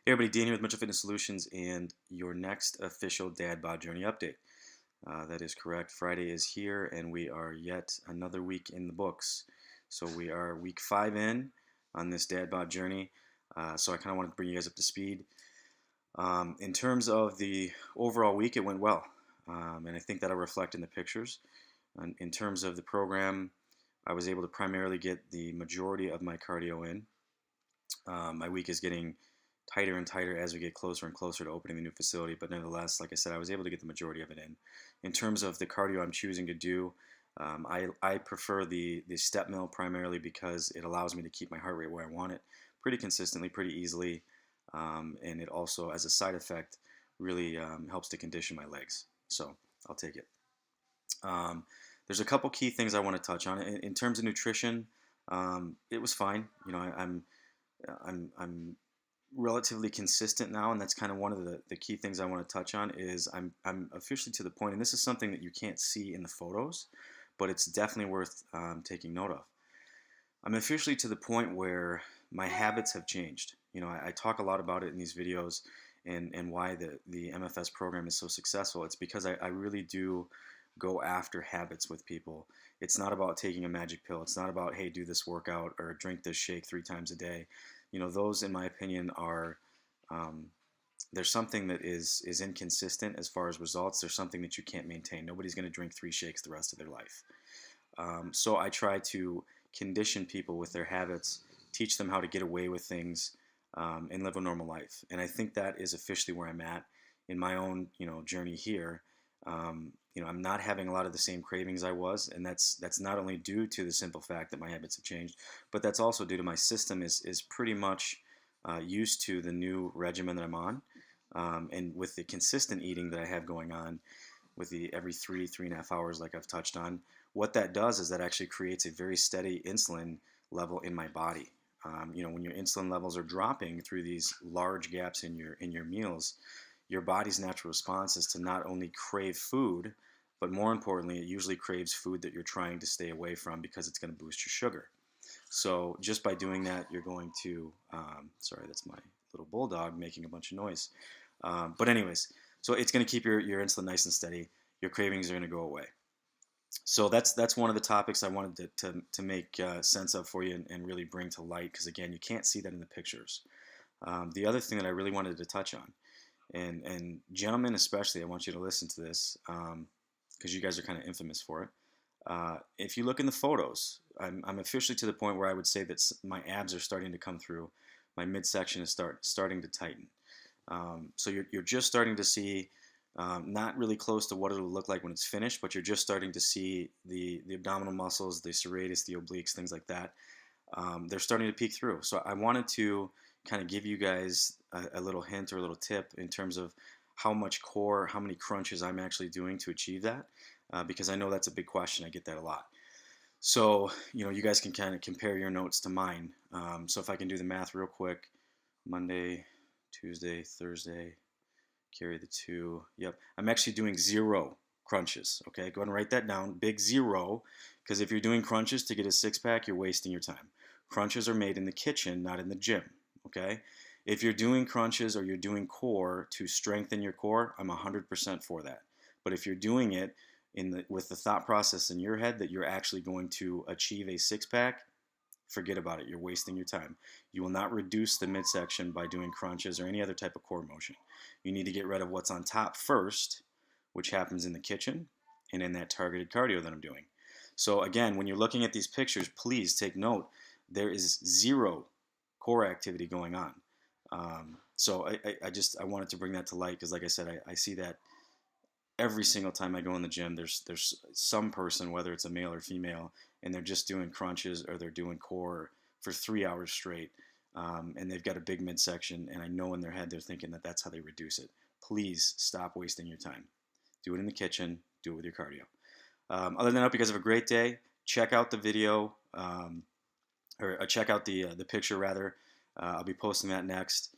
Hey everybody, Dean here with Mitchell Fitness Solutions and your next official Dad Bod Journey update. That is correct. Friday is here and we are yet another week in the books. So we are week 5 in on this Dad Bod Journey. So I kind of wanted to bring you guys up to speed. In terms of the overall week, it went well. And I think that'll reflect in the pictures. In terms of the program, I was able to primarily get the majority of my cardio in. My week is getting tighter and tighter as we get closer and closer to opening the new facility. But nevertheless, like I said, I was able to get the majority of it in. In terms of the cardio I'm choosing to do, I prefer the step mill primarily because it allows me to keep my heart rate where I want it pretty consistently, pretty easily. And it also, as a side effect, really helps to condition my legs. So I'll take it. There's a couple key things I want to touch on. In terms of nutrition, it was fine. You know, I'm relatively consistent now, and that's kind of one of the key things I want to touch on is I'm officially to the point, and this is something that you can't see in the photos, but it's definitely worth taking note of. I'm officially to the point where my habits have changed. You know, I talk a lot about it in these videos and why the MFS program is so successful. It's because I really do go after habits with people. It's not about taking a magic pill. It's not about, hey, do this workout or drink this shake 3 times a day. You know, those, in my opinion, are there's something that is inconsistent as far as results. There's something that you can't maintain. Nobody's going to drink 3 shakes the rest of their life. So I try to condition people with their habits, teach them how to get away with things, and live a normal life. And I think that is officially where I'm at in my own, journey here. I'm not having a lot of the same cravings I was, and that's not only due to the simple fact that my habits have changed, but that's also due to my system is pretty much used to the new regimen that I'm on, and with the consistent eating that I have going on, with the every 3.5 hours, like I've touched on. What that does is that actually creates a very steady insulin level in my body. When your insulin levels are dropping through these large gaps in your meals, your body's natural response is to not only crave food, but more importantly, it usually craves food that you're trying to stay away from because it's going to boost your sugar. So just by doing that, you're going to, sorry, that's my little bulldog making a bunch of noise. But anyways, so it's going to keep your insulin nice and steady. Your cravings are going to go away. So that's one of the topics I wanted to make sense of for you and really bring to light, because again, you can't see that in the pictures. The other thing that I really wanted to touch on, and gentlemen especially, I want you to listen to this, because you guys are kind of infamous for it. If you look in the photos, I'm officially to the point where I would say that my abs are starting to come through. My midsection is starting to tighten. So you're just starting to see, not really close to what it'll look like when it's finished, but you're just starting to see the abdominal muscles, the serratus, the obliques, things like that. They're starting to peek through. So I wanted to kind of give you guys a little hint or a little tip in terms of how much core, how many crunches I'm actually doing to achieve that, because I know that's a big question. I get that a lot. So, you guys can kind of compare your notes to mine. So if I can do the math real quick, Monday, Tuesday, Thursday, carry the 2. Yep, I'm actually doing 0 crunches. Okay, go ahead and write that down, big 0, because if you're doing crunches to get a 6-pack, you're wasting your time. Crunches are made in the kitchen, not in the gym. Okay, if you're doing crunches or you're doing core to strengthen your core, I'm 100% for that. But if you're doing it with the thought process in your head that you're actually going to achieve a 6-pack, forget about it. You're wasting your time. You will not reduce the midsection by doing crunches or any other type of core motion. You need to get rid of what's on top first, which happens in the kitchen and in that targeted cardio that I'm doing. So again, when you're looking at these pictures, please take note. There is 0 core activity going on. So I wanted to bring that to light because, like I said, I see that every single time I go in the gym. There's some person, whether it's a male or female, and they're just doing crunches or they're doing core for 3 hours straight, and they've got a big midsection, and I know in their head they're thinking that that's how they reduce it. Please stop wasting your time. Do it in the kitchen. Do it with your cardio. Other than that, I hope you guys have a great day. Check out the video, or check out the picture rather. I'll be posting that next.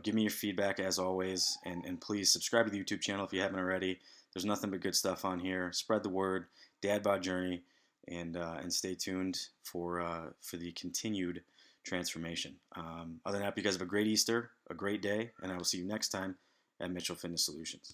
Give me your feedback as always, and please subscribe to the YouTube channel if you haven't already. There's nothing but good stuff on here. Spread the word, Dad Bod Journey, and stay tuned for the continued transformation. Other than that, you guys have a great Easter, a great day, and I will see you next time at Mitchell Fitness Solutions.